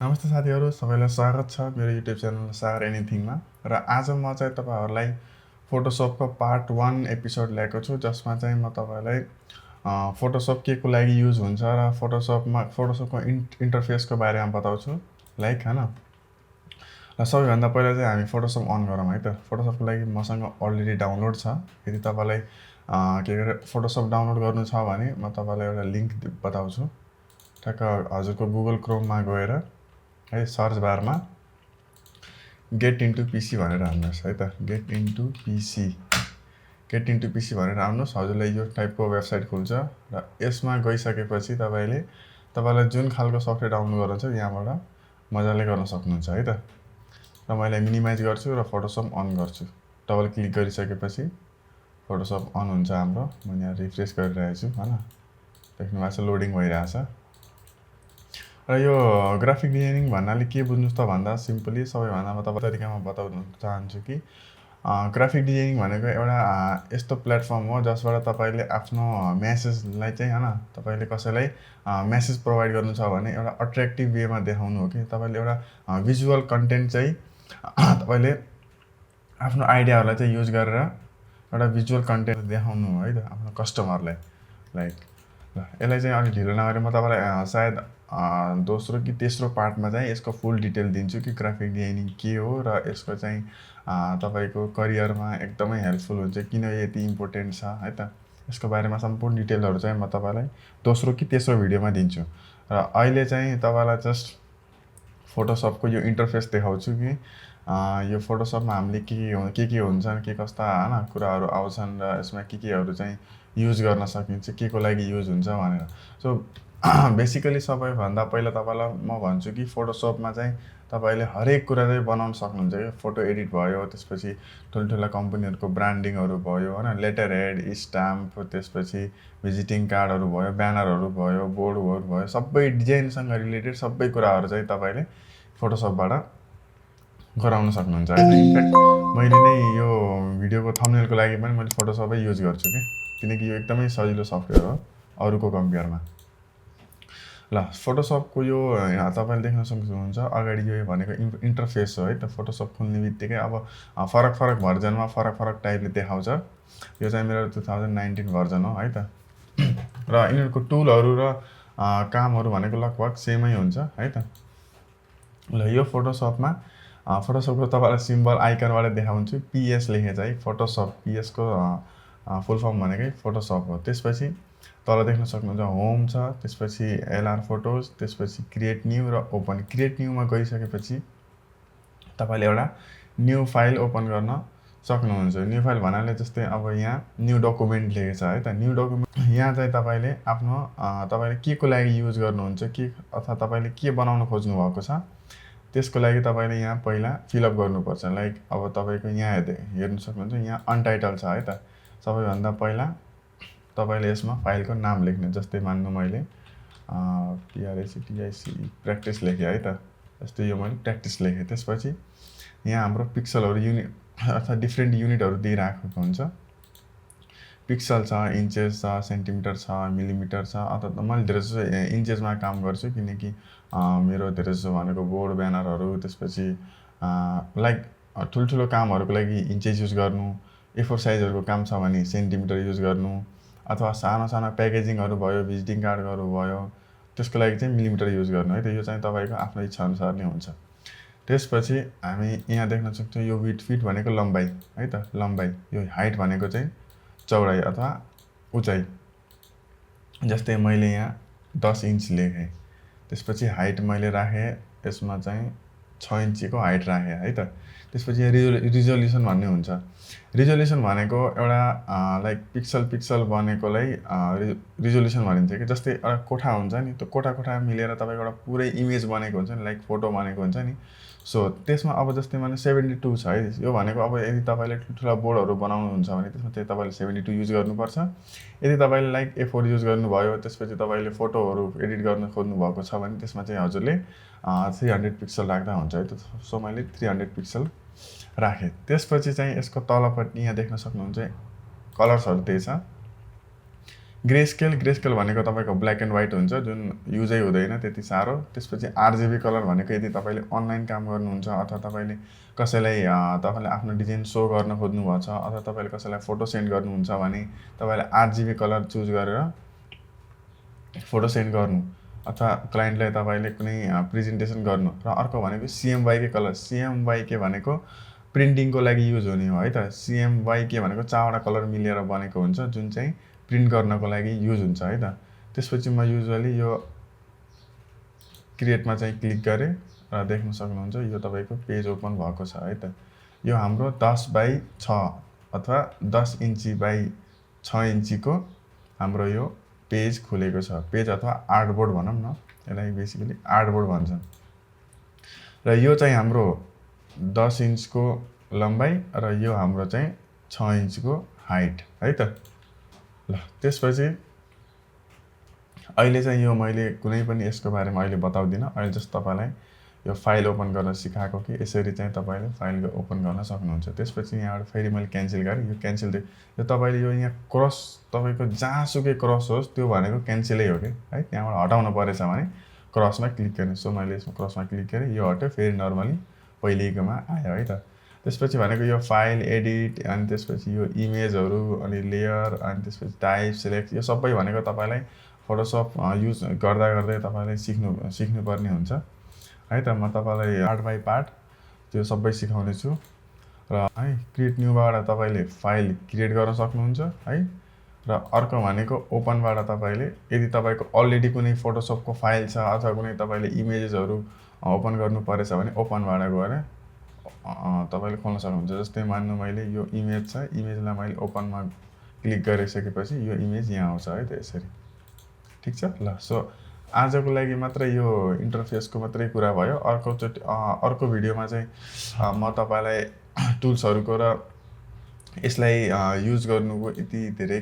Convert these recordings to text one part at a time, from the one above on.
नमस्ते साथीहरू, सबैलाई स्वागत छ मेरो युट्युब च्यानल सागर एनिथिङमा। र आज म चाहिँ तपाईँहरूलाई फोटोसपको पार्ट 1 एपिसोड ल्याएको छु, जसमा चाहिँ म तपाईँलाई फोटोसप के को लागि युज हुन्छ र फोटोसपको इन्टरफेसको बारेमा बताउँछु। लाइक हैन। र सबैभन्दा पहिला चाहिँ हामी फोटोसप अन गरौँ है त। फोटोसपको लागि मसँग अलरेडी डाउनलोड छ। यदि तपाईँलाई के अरे फोटोसप डाउनलोड गर्नु छ भने म तपाईँलाई एउटा लिङ्क बताउँछु। ठ्याक्क हजुरको गुगल क्रोममा गएर है सर्च बारमा गेट इन्टु पिसी भनेर हान्नुहोस् है त। गेट इन्टु पिसी भनेर हान्नुहोस्। हजुरलाई यो टाइपको वेबसाइट खुल्छ र यसमा गइसकेपछि तपाईँलाई जुन खालको सफ्टवेयर डाउनलोड गर्नु छ यहाँबाट मजाले गर्न सक्नुहुन्छ है त। र मैले मिनिमाइज गर्छु र फोटोसप अन गर्छु। डबल क्लिक गरिसकेपछि फोटोसप अन हुन्छ हाम्रो। म यहाँ रिफ्रेस गरिरहेको छु हैन। देख्नु भएको छ, लोडिङ भइरहेछ। र यो ग्राफिक डिजाइनिङ भन्नाले के बुझ्नुहोस् त भन्दा सिम्पली सबैभन्दा म तपाईँ तरिकामा बताउन चाहन्छु कि ग्राफिक डिजाइनिङ भनेको एउटा यस्तो प्लेटफर्म हो जसबाट तपाईँले आफ्नो मेसेजलाई चाहिँ हैन, तपाईँले कसैलाई मेसेज प्रोभाइड गर्नु छ भने एउटा अट्र्याक्टिभ वेमा देखाउनु हो कि तपाईँले एउटा भिजुअल कन्टेन्ट चाहिँ तपाईँले आफ्नो आइडियाहरूलाई चाहिँ युज गरेर एउटा भिजुअल कन्टेन्ट देखाउनु हो है त आफ्नो कस्टमरलाई। लाइक यसलाई चाहिँ अलिक ढिलो नगरी म तपाईँलाई सायद दोस्रो कि तेस्रो पार्टमा चाहिँ यसको फुल डिटेल दिन्छु कि ग्राफिक डिजाइनिङ के हो र यसको चाहिँ तपाईँको करियरमा एकदमै हेल्पफुल हुन्छ, किन यति इम्पोर्टेन्ट छ है त। यसको बारेमा सम्पूर्ण डिटेलहरू चाहिँ म तपाईँलाई दोस्रो कि तेस्रो भिडियोमा दिन्छु। र अहिले चाहिँ तपाईँलाई जस्ट फोटोसपको यो इन्टरफेस देखाउँछु कि यो फोटोसपमा हामीले के हुन्छन्, के कस्ता हैन कुराहरू आउँछन् र यसमा केहरू चाहिँ युज गर्न सकिन्छ, के को लागि युज हुन्छ भनेर। सो बेसिकली सबैभन्दा पहिला तपाईँलाई म भन्छु कि फोटोसपमा चाहिँ तपाईँले हरेक कुरा चाहिँ बनाउन सक्नुहुन्छ क्या। फोटो एडिट भयो, त्यसपछि ठुल्ठुला कम्पनीहरूको ब्रान्डिङहरू भयो हैन, लेटर हेड, स्टाम्प, त्यसपछि भिजिटिङ कार्डहरू भयो, ब्यानरहरू भयो, बोर्डहरू भयो, सबै डिजाइनसँग रिलेटेड सबै कुराहरू चाहिँ तपाईँले फोटोसपबाट गराउन सक्नुहुन्छ है। इनफ्याक्ट मैले नै यो भिडियोको थम्बनेलको लागि पनि मैले फोटोसपै युज गर्छु के, किनकि यो एकदमै सजिलो सफ्टवेयर हो अरूको कम्पेयरमा। ल फोटोसपको यो तपाईँले देख्न सक्नुहुन्छ अगाडि यो भनेको इन्टरफेस हो है त। फोटोसप खुल्ने बित्तिकै अब फरक भर्जनमा फरक टाइपले देखाउँछ। यो चाहिँ मेरो 2019 भर्जन हो है त। र यिनीहरूको टुलहरू र कामहरू भनेको लगभग सेमै हुन्छ है त। ल यो फोटोसपको तपाईँलाई सिम्बल आइकनबाट देखाउँछु। पिएस लेखे चाहिँ फोटोसप, पिएसको फुल फर्म भनेकै फोटोसप हो। त्यसपछि तल देख्न सक्नुहुन्छ होम छ, त्यसपछि एलआर फोटोज, त्यसपछि क्रिएट न्यू र ओपन। क्रिएट न्यूमा गइसकेपछि तपाईँले एउटा न्यू फाइल ओपन गर्न सक्नुहुन्छ। न्यू फाइल भन्नाले जस्तै अब यहाँ न्यू डकुमेन्ट लेखेको छ है त। न्यू डकुमेन्ट यहाँ चाहिँ तपाईँले आफ्नो तपाईँले के को लागि युज गर्नुहुन्छ के अथवा तपाईँले के बनाउन खोज्नु भएको छ त्यसको लागि तपाईँले यहाँ पहिला फिलअप गर्नुपर्छ। लाइक अब तपाईँको यहाँ हेर्नु सक्नुहुन्छ, यहाँ अनटाइटल छ है त। सबैभन्दा पहिला तपाईँले यसमा फाइलको नाम लेख्ने, जस्तै मान्नु मैले PRACTIC प्र्याक्टिस लेखेँ है त। जस्तै यो मैले प्र्याक्टिस लेखेँ। त्यसपछि यहाँ हाम्रो पिक्सलहरू युनिट अथवा डिफ्रेन्ट युनिटहरू दिइराखेको हुन्छ। पिक्सल छ, इन्चेस छ, सेन्टिमिटर छ, मिलिमिटर छ। अथवा मैले धेरैजसो इन्चेसमा काम गर्छु किनकि मेरो धेरैजसो भनेको बोर्ड ब्यानरहरू, त्यसपछि लाइक ठुल्ठुलो कामहरूको लागि इन्चेस युज गर्नु, A4 साइजहरूको काम छ भने सेन्टिमिटर युज गर्नु, अथवा सानो प्याकेजिङहरू भयो, भिजिटिङ कार्डहरू भयो, त्यसको लागि चाहिँ मिलिमिटर युज गर्नु है त। यो चाहिँ तपाईँको आफ्नो इच्छाअनुसार नै हुन्छ। त्यसपछि हामी यहाँ देख्न सक्छौँ यो विड्थ, फिट भनेको लम्बाइ है त, लम्बाइ। यो हाइट भनेको चाहिँ चौडाइ अथवा उचाइ। जस्तै मैले यहाँ 10 इन्च लेखेँ। त्यसपछि हाइट मैले राखेँ यसमा चाहिँ 6 इन्चीको हाइट राखेँ है त। त्यसपछि यहाँ रिजोल्युसन भन्ने हुन्छ। रिजोल्युसन भनेको एउटा लाइक पिक्सल बनेकोलाई रिजोल्युसन भनिन्छ कि। जस्तै एउटा कोठा हुन्छ नि, त्यो कोठा मिलेर तपाईँको एउटा पुरै इमेज बनेको हुन्छ नि, लाइक फोटो बनेको हुन्छ नि। सो त्यसमा अब जस्तै मैले 72 छ है। यो भनेको अब यदि तपाईँले ठुल्ठुला बोर्डहरू बनाउनुहुन्छ भने त्यसमा चाहिँ तपाईँले 72 युज गर्नुपर्छ। यदि तपाईँले लाइक A4 युज गर्नुभयो, त्यसपछि तपाईँले फोटोहरू एडिट गर्न खोज्नु भएको छ भने त्यसमा चाहिँ हजुरले 300 पिक्सल राख्दा हुन्छ है त। सो मैले 300 पिक्सल राखेँ। त्यसपछि चाहिँ यसको तलपट्टि यहाँ देख्न सक्नुहुन्छ कलर्सहरू त्यही छ। ग्रेस्केल भनेको तपाईँको ब्ल्याक एन्ड व्हाइट हुन्छ जुन युजै हुँदैन त्यति साह्रो। त्यसपछि आरजिबी कलर भनेको यदि तपाईँले अनलाइन काम गर्नुहुन्छ अथवा तपाईँले कसैलाई तपाईँले आफ्नो डिजाइन सो गर्न खोज्नुभएको छ अथवा तपाईँले कसैलाई फोटो सेन्ड गर्नुहुन्छ भने तपाईँले आरजिबी कलर चुज गरेर फोटो सेन्ड गर्नु अथवा क्लाइन्टलाई तपाईँले कुनै प्रेजेन्टेसन गर्नु। र अर्को भनेको CMYK कलर। CMYK भनेको प्रिन्टिङको लागि युज हुने हो है त। CMYK भनेको 4वटा कलर मिलेर बनेको हुन्छ जुन चाहिँ प्रिन्ट गर्नको लागि युज हुन्छ है त। त्यसपछि म युजुअली यो क्रिएटमा चाहिँ क्लिक गरेँ र देख्न सक्नुहुन्छ यो तपाईँको पेज ओपन भएको छ है त। यो हाम्रो 10x6 अथवा 10 इन्ची बाई 6 इन्चीको हाम्रो यो पेज खुलेको छ। पेज अथवा आर्टबोर्ड भनौँ न, यसलाई बेसिकली आर्टबोर्ड भन्छन्। र यो चाहिँ हाम्रो 10 इन्चको लम्बाइ र यो हाम्रो चाहिँ 6 इन्चको हाइट है त। ल त्यसपछि अहिले चाहिँ यो मैले कुनै पनि यसको बारेमा अहिले बताउँदिनँ। अहिले जस्ट तपाईँलाई यो फाइल ओपन गर्न सिकाएको कि यसरी चाहिँ तपाईँले फाइल ओपन गर्न सक्नुहुन्छ। त्यसपछि यहाँबाट फेरि मैले क्यान्सल गरेँ। यो क्यान्सल यो तपाईँले यो यहाँ क्रस तपाईँको जहाँसुकै क्रस होस् त्यो भनेको क्यान्सलै हो कि है। त्यहाँबाट हटाउनु परेछ भने क्रसमा क्लिक गर्ने। सो मैले यसमा क्रसमा क्लिक गरेँ, यो हट्यो, फेरि नर्मली पहिलेकोमा आयो है त। त्यसपछि भनेको यो फाइल एडिट अनि त्यसपछि यो इमेजहरू अनि लेयर अनि त्यसपछि टाइप सिलेक्ट यो सबै भनेको तपाईँलाई फोटोसप युज गर्दा गर्दै तपाईँलाई सिक्नुपर्ने हुन्छ है त। म तपाईँलाई पार्ट बाई पार्ट त्यो सबै सिकाउने छु र है। क्रिएट न्यूबाट तपाईँले फाइल क्रिएट गर्न सक्नुहुन्छ है। र अर्को भनेको ओपनबाट तपाईँले यदि तपाईँको अलरेडी कुनै फोटोसपको फाइल छ अथवा कुनै तपाईँले इमेजेसहरू ओपन गर्नु परेछ भने ओपनबाट गएर तपाईँले खोल्न सक्नुहुन्छ। जस्तै मान्नु मैले यो इमेज छ, इमेजलाई मैले ओपनमा क्लिक गरिसकेपछि यो इमेज यहाँ आउँछ है त यसरी। ठिक छ ल। सो आजको लागि मात्र यो इन्टरफेसको मात्रै कुरा भयो। अर्को भिडियोमा चाहिँ म तपाईँलाई टुल्सहरूको र यसलाई युज गर्नुको यति धेरै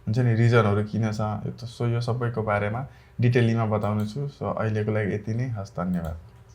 हुन्छ नि रिजनहरू किन छ सो यो सबैको बारेमा डिटेलीमा बताउने छु। सो अहिलेको लागि यति नै। हस्, धन्यवाद।